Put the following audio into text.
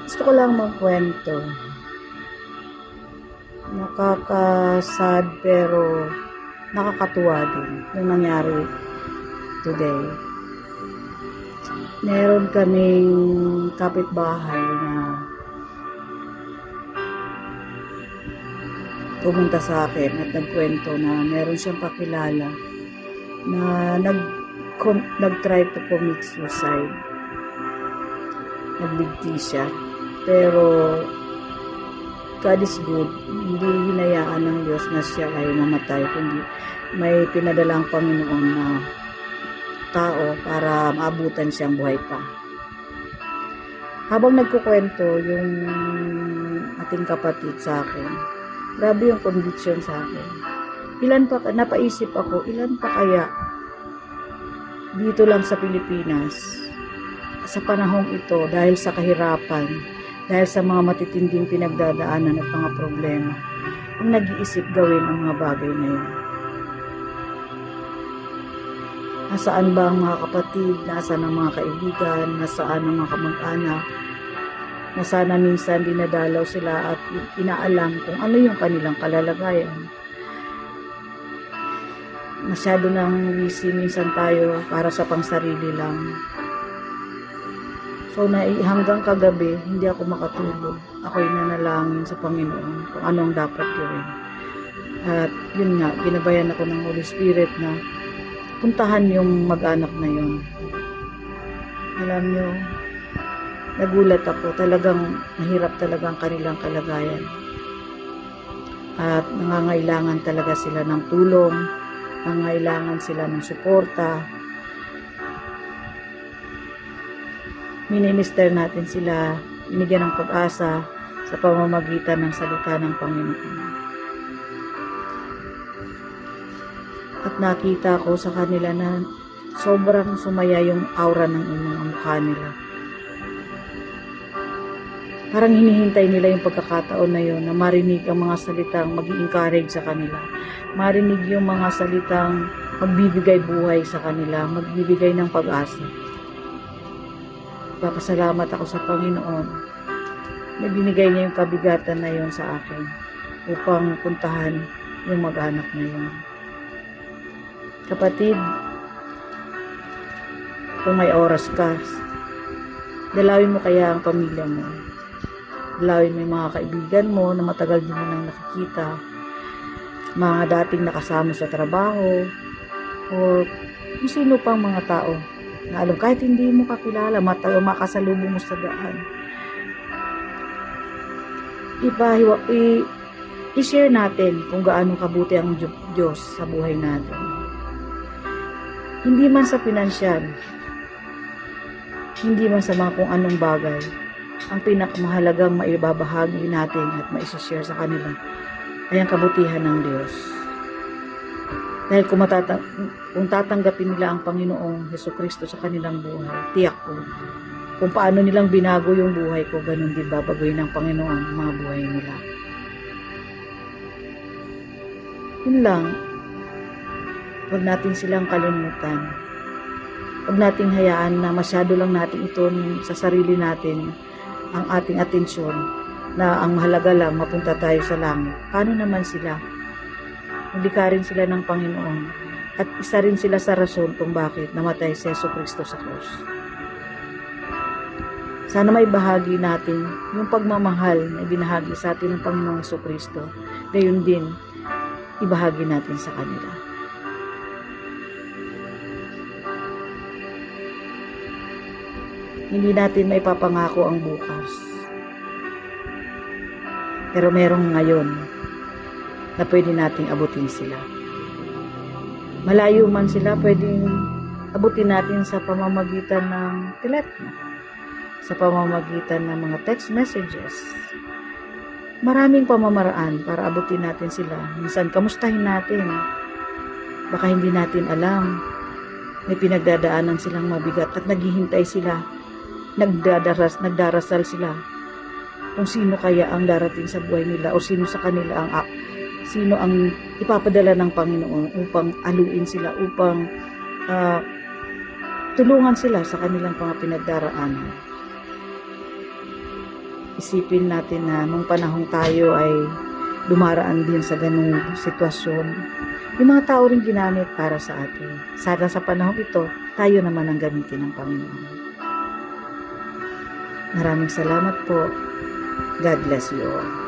Gusto ko lang magkwento. Nakaka-sad pero nakakatuwa din yung nangyari today. Meron kaming kapitbahay na pumunta sa akin at nagkwento na meron siyang kakilala na nag-try to commit suicide. Nagbigti siya. Pero God is good. Hindi hinayaan ng Diyos na siya ay mamatay, kundi may pinadalang Panginoon na tao para maabutan siyang buhay pa. Habang nagkukwento yung ating kapatid sa akin, grabe yung conviction sa akin. Napaisip ako, ilan pa kaya dito lang sa Pilipinas, sa panahong ito, dahil sa kahirapan, dahil sa mga matitinding pinagdadaanan at mga problema, ang nag-iisip gawin ang mga bagay na yun. Nasaan ba ang mga kapatid? Nasaan ang mga kaibigan? Nasaan ang mga kamag-anak? Nasaan na minsan dinadalaw sila at inaalam kung ano yung kanilang kalalagayan. Masyado nang busy minsan tayo para sa pangsarili lang. So, hanggang kagabi, hindi ako makatulog. Ako'y nanalangin sa Panginoon kung anong dapat gawin. At yun nga, ginabayan ako ng Holy Spirit na puntahan yung mag-anak na yun. Alam nyo, nagulat ako. Talagang mahirap talaga ang kanilang kalagayan. At nangangailangan talaga sila ng tulong. Nangangailangan sila ng suporta. Minister natin sila, binigyan ng pag-asa sa pamamagitan ng salita ng Panginoon. At nakita ko sa kanila na sobrang sumaya yung aura ng mga mukha nila. Parang hinihintay nila yung pagkakataon na yun na marinig ang mga salitang mag-i-encourage sa kanila. Marinig yung mga salitang magbibigay buhay sa kanila, magbibigay ng pag-asa. Papasalamat ako sa Panginoon na binigay niya yung kabigatan na yun sa akin upang puntahan yung mag-anak na yun. Kapatid, kung may oras ka, dalawin mo kaya ang pamilya mo. Dalawin mo yung mga kaibigan mo na matagal din mo nang nakikita, mga dating nakasama sa trabaho, o kung sino pang mga tao na alam, kahit hindi mo kakilala, makasalubong mo sa daan. I-share natin kung gaano kabuti ang Diyos sa buhay natin. Hindi man sa pinansyal, hindi man sa mga kung anong bagay, ang pinakamahalagang maibabahagi natin at maisashare sa kanila ay ang kabutihan ng Diyos. Dahil kung tatanggapin nila ang Panginoong Jesucristo sa kanilang buhay, tiyak ko, kung paano nilang binago yung buhay ko, ganun din babagoyin ng Panginoon ang mga buhay nila. Yun lang. Huwag natin silang kalimutan. Huwag nating hayaan na masyado lang natin ito sa sarili natin, ang ating atensyon, na ang mahalaga lang mapunta tayo sa langit. Paano naman sila? Nilikarin sila ng Panginoon at isa rin sila sa rason kung bakit namatay si Jesucristo sa krus. Sana may bahagi natin yung pagmamahal na ibinahagi sa atin ng Panginoong Jesucristo. Gayon din, ibahagi natin sa kanila. Hindi natin maipapangako ang bukas. Pero merong ngayon na pwede nating abutin sila. Malayo man sila, pwedeng abutin natin sa pamamagitan ng telepono, sa pamamagitan ng mga text messages. Maraming pamamaraan para abutin natin sila. Minsan, kamustahin natin. Baka hindi natin alam. May pinagdadaanan silang mabigat at naghihintay sila. Nagdarasal sila kung sino kaya ang darating sa buhay nila o sino sa kanila sino ang ipapadala ng Panginoon upang aluin sila, upang tulungan sila sa kanilang mga pinagdaraanan. isipin natin na nung panahong tayo ay dumaraan din sa ganung sitwasyon, yung mga tao rin ginamit para sa atin. Sana sa panahong ito, tayo naman ang gamitin ng Panginoon. Maraming salamat po. God bless you all.